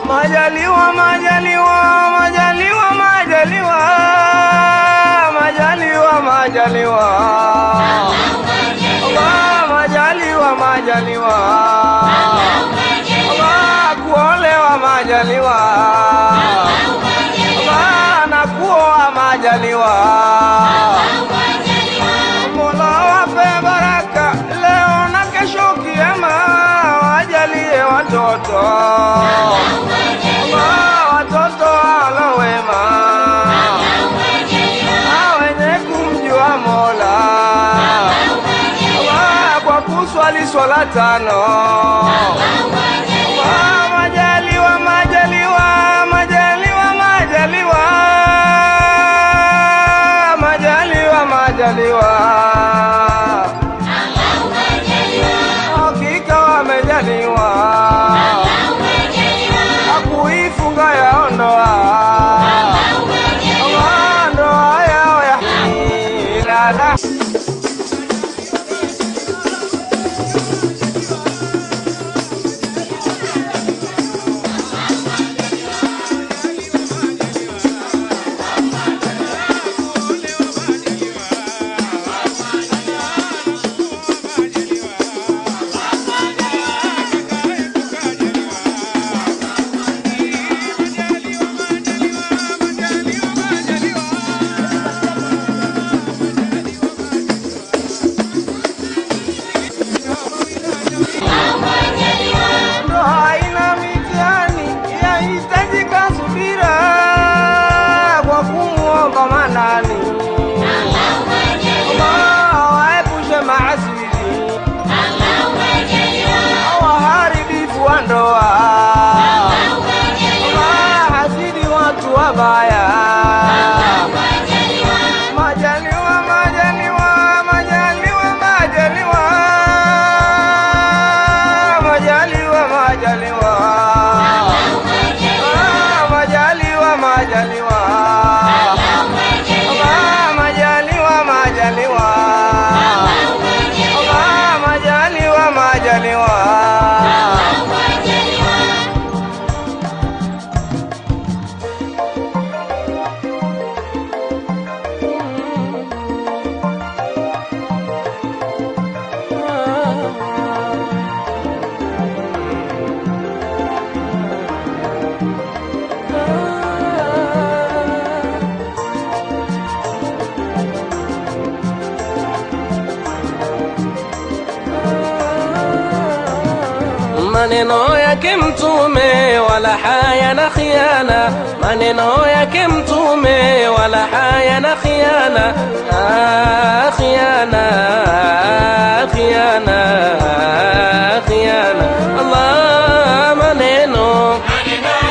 Majaliwa, majaliwa, majaliwa, majaliwa, majaliwa, majaliwa, Allah, majaliwa, majaliwa, Allah, kuolewa majaliwa, Allah, na kuoa majaliwa, Mola wape baraka leo na kesho kiyama, wajalie watoto, watoto walowema, wenye kumjua Mola, kwa kuswali swala 5. Majaliwa, majaliwa, majaliwa, majaliwa, majaliwa, majaliwa, hakika wamejaliwa kuifunga ya ndoa, ndoa yao ya hilala. Maneno yake Mtume wala hayana khiana, maneno yake Mtume wala hayana khiana, khiana, khiana, khiana. Allah, maneno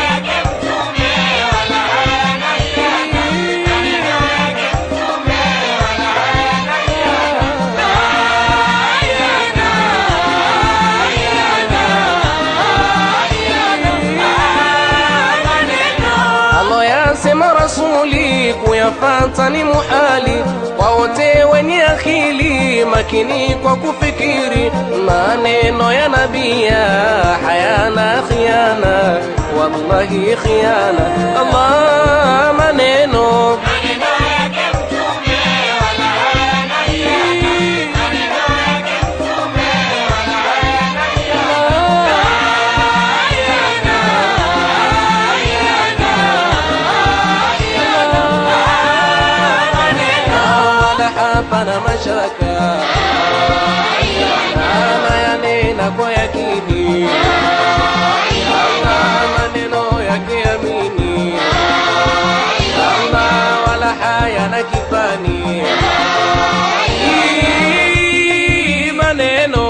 yake Mtume wala hayana khiana, maneno yake Mtume wala hayana khiana, sema rasuli kuyafata ni muhali kwa wote wenye akili makini kwa kufikiri. Maneno ya nabia hayana khiana, wallahi khiana. Allah, maneno yake Mtume wala hayana khiana, maneno yake Mtume wala hayana khiana. Hapana mashaka ana yanena kwa yakini, maneno yake amini, wala hayana kifani. Maneno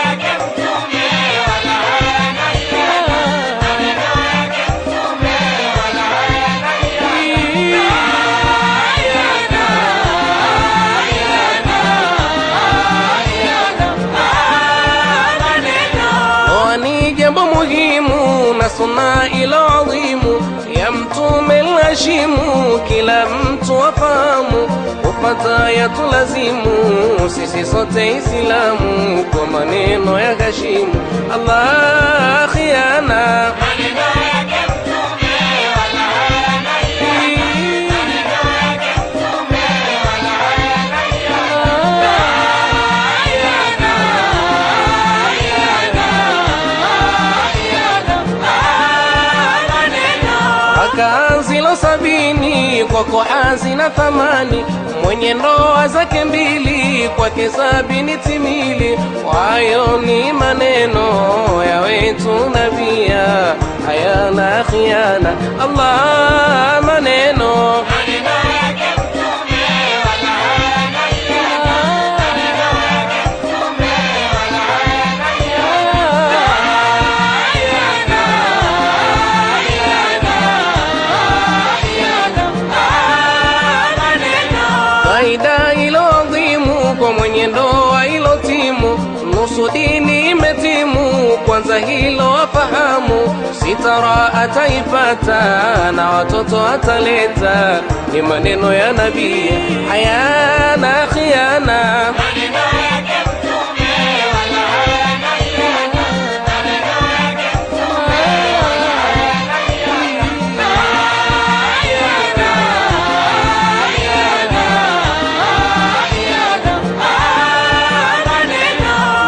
yake Mtume wala hayana khiana, maneno yake Mtume wala hayana khiana. muhimu na sunna ilo adhimu ya Mtume al-Hashimu, kila mtu afahamu upata yatulazimu sisi sote Islamu kwa maneno ya Hashimu. Allah, khiana hilo 70 kwako hazina thamani, mwenye ndoa zake 2 kwake 70 timili. Hayo ni maneno ya wetu nabia, hayana khiana. Allah, maneno yake Mtume wala hayana hiana, maneno yake Mtume wala hayana hiana. Faida ilo adhimu kwa mwenye ndoa ilo timu, nusu dini imetimu, kwanza hilo afahamu. Sitara ataipata na watoto ataleta, ni maneno ya nabii hayana khiana. Maneno yake Mtume wala hayana hiana, maneno yake Mtume wala hayana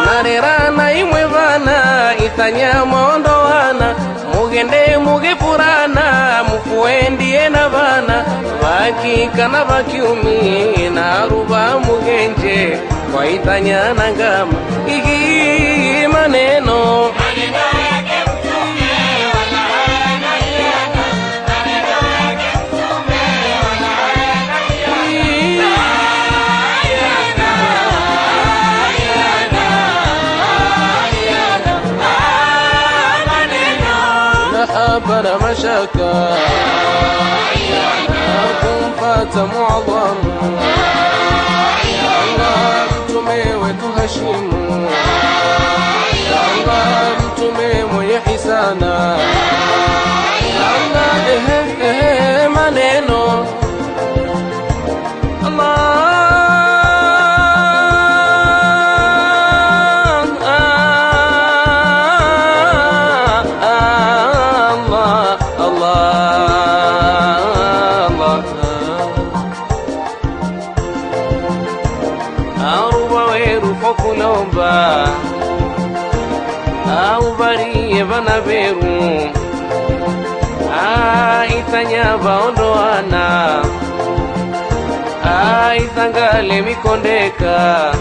narerana imwe vana ithanya mondoana, mugende mugifurana mufuendie na vana vakika na vakiumi na aruba mugenje kwa ithanya na ngama. Iki maneno maneno yake Mtume wala hayana hiana, maneno yake Mtume wala hayana hiana. hapana mashaka kumpata muadhamu. Allah, mtume wetu Hashimu, Allah, mtume mwenye hisana. Allah, maneno kulomba au bariye bana beru ithanya baondoana ithangale mikondeka